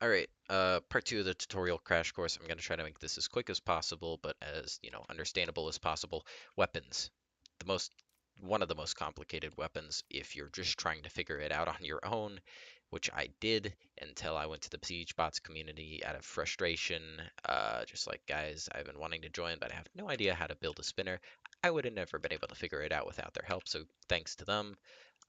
All right, part two of the tutorial crash course. I'm going to try to make this as quick as possible, but as, understandable as possible. Weapons. The most, one of the most complicated weapons if you're just trying to figure it out on your own, which I did until I went to the Besiege bots community out of frustration. Just like, guys, I've been wanting to join, but I have no idea how to build a spinner. I would have never been able to figure it out without their help, so thanks to them,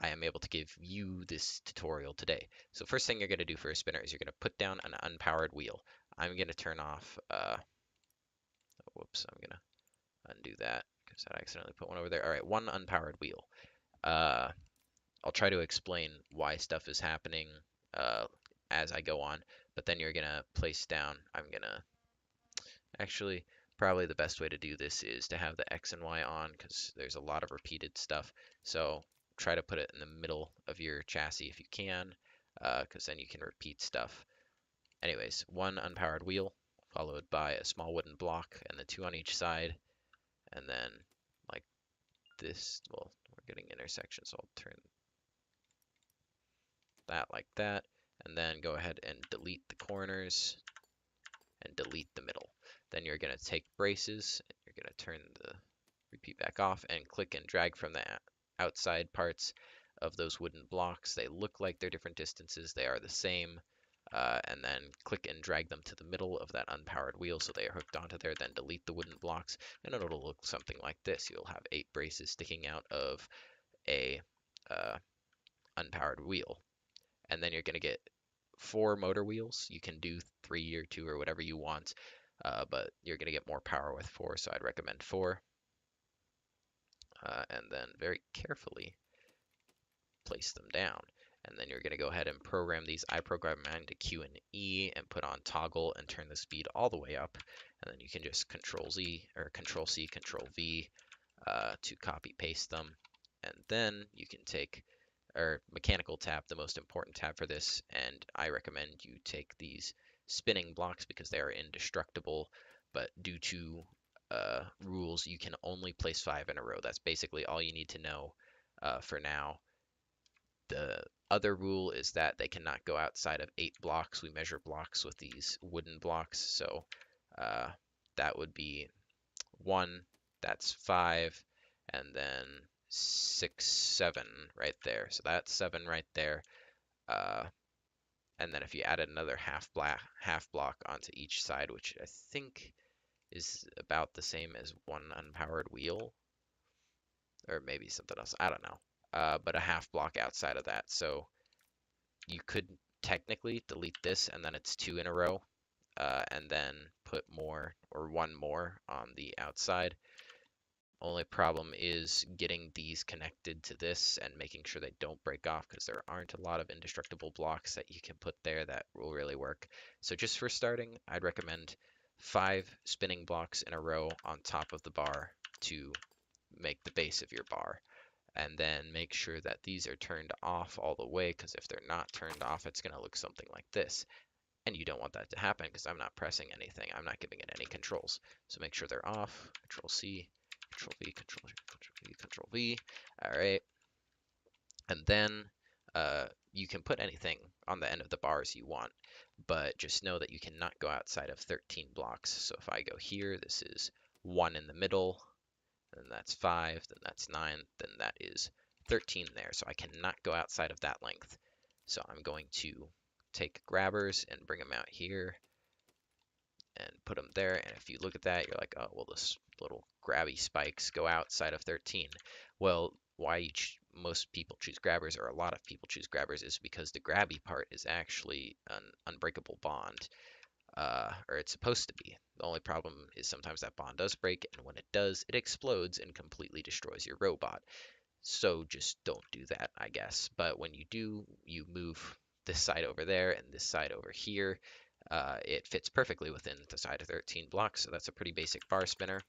I am able to give you this tutorial today. So first thing you're going to do for a spinner is you're going to put down an unpowered wheel. I'm going to turn off, whoops, I'm going to undo that because I accidentally put one over there. All right, one unpowered wheel. Uh, I'll try to explain why stuff is happening uh, as I go on, but then you're going to place down, I'm going to, actually, probably the best way to do this is to have the X and Y on because there's a lot of repeated stuff. So try to put it in the middle of your chassis if you can, because then you can repeat stuff. Anyways, one unpowered wheel, followed by a small wooden block, and the two on each side, and then like this. Well, we're getting intersections, so I'll turn that like that, and then go ahead and delete the corners and delete the middle. Then you're going to take braces, and you're going to turn the repeat back off, and click and drag from the outside parts of those wooden blocks. They look like they're different distances, they are the same. And then click and drag them to the middle of that unpowered wheel so they are hooked onto there. Then delete the wooden blocks, and it'll look something like this. You'll have 8 braces sticking out of a uh, unpowered wheel. And then you're going to get 4 motor wheels. You can do 3 or 2 or whatever you want, but you're going to get more power with 4, so I'd recommend 4. And then very carefully place them down. And then you're going to go ahead and program these. I program mine to Q and E and put on toggle and turn the speed all the way up. And then you can just Control Z or Control C, Control V to copy paste them. And then you can take or mechanical tab, the most important tab for this. And I recommend you take these spinning blocks because they are indestructible. But due to rules, you can only place 5 in a row. That's basically all you need to know for now. The other rule is that they cannot go outside of 8 blocks. We measure blocks with these wooden blocks, so uh, that would be 1, that's 5, and then 6, 7 right there. So that's 7 right there. Uh, and then if you added another half block onto each side, which I think is about the same as one unpowered wheel, or maybe something else, I don't know. But a half block outside of that. So you could technically delete this and then it's 2 in a row, and then put more or 1 more on the outside. Only problem is getting these connected to this and making sure they don't break off because there aren't a lot of indestructible blocks that you can put there that will really work. So just for starting, I'd recommend 5 spinning blocks in a row on top of the bar to make the base of your bar. And then make sure that these are turned off all the way, because if they're not turned off, it's going to look something like this. And you don't want that to happen because I'm not pressing anything. I'm not giving it any controls. So make sure they're off. Control C, Control V, Control V, Control V. All right. And then you can put anything on the end of the bars you want, but just know that you cannot go outside of 13 blocks. So if I go here, this is 1 in the middle, then that's 5, then that's 9, then that is 13 there. So I cannot go outside of that length. So I'm going to take grabbers and bring them out here and put them there. And if you look at that, you're like, oh, well, this little grabby spikes go outside of 13. Well, why most people choose grabbers, or a lot of people choose grabbers, is because the grabby part is actually an unbreakable bond, or it's supposed to be. The only problem is sometimes that bond does break, and when it does, it explodes and completely destroys your robot. So just don't do that, I guess. But when you do, you move this side over there and this side over here. It fits perfectly within the side of 13 blocks, so that's a pretty basic bar spinner.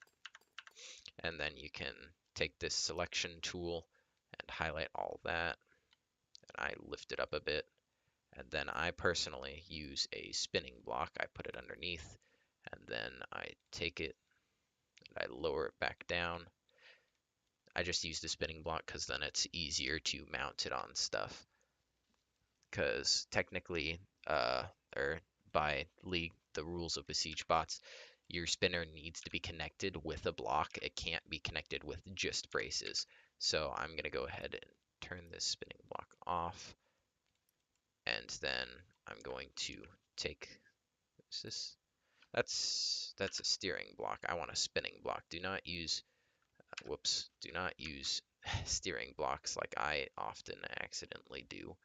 And then you can take this selection tool and highlight all that. And I lift it up a bit. And then I personally use a spinning block. I put it underneath, and then I take it and I lower it back down. I just use the spinning block because then it's easier to mount it on stuff. Because technically, or rules of Besiege bots, your spinner needs to be connected with a block. It can't be connected with just braces. So I'm going to go ahead and turn this spinning block off. And then I'm going to take, is this? That's a steering block. I want a spinning block. Do not use, whoops, do not use steering blocks like I often accidentally do,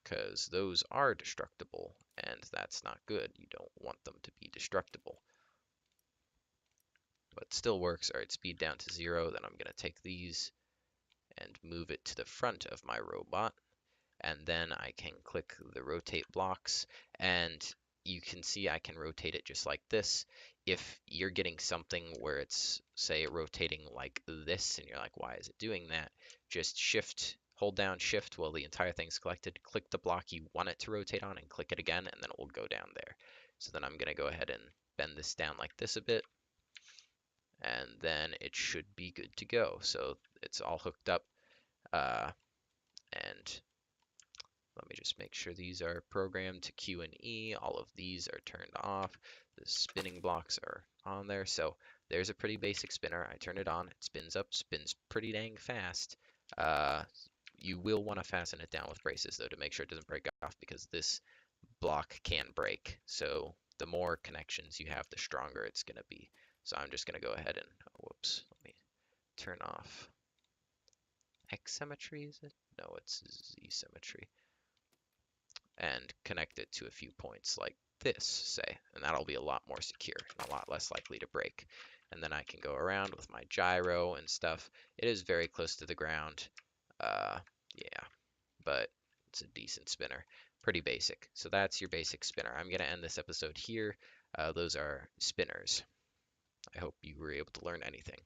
because those are destructible, and that's not good. You don't want them to be destructible. But still works. All right, speed down to 0. Then I'm going to take these and move it to the front of my robot. And then I can click the rotate blocks, and you can see I can rotate it just like this. If you're getting something where it's, say, rotating like this, and you're like, why is it doing that? Just hold down shift while the entire thing's collected, click the block you want it to rotate on, and click it again, and then it will go down there. So then I'm going to go ahead and bend this down like this a bit, and then it should be good to go. So it's all hooked up, and let me just make sure these are programmed to Q and E. All of these are turned off. The spinning blocks are on there. So there's a pretty basic spinner. I turn it on. It spins up, spins pretty dang fast. You will want to fasten it down with braces, though, to make sure it doesn't break off, because this block can break. So the more connections you have, the stronger it's going to be. So I'm just going to go ahead and, whoops, let me turn off X symmetry, is it? No, it's Z symmetry. And connect it to a few points like this, say, and that'll be a lot more secure and a lot less likely to break. And then I can go around with my gyro and stuff. It is very close to the ground, yeah, but it's a decent spinner, pretty basic. So that's your basic spinner. I'm gonna end this episode here. Those are spinners. I hope you were able to learn anything.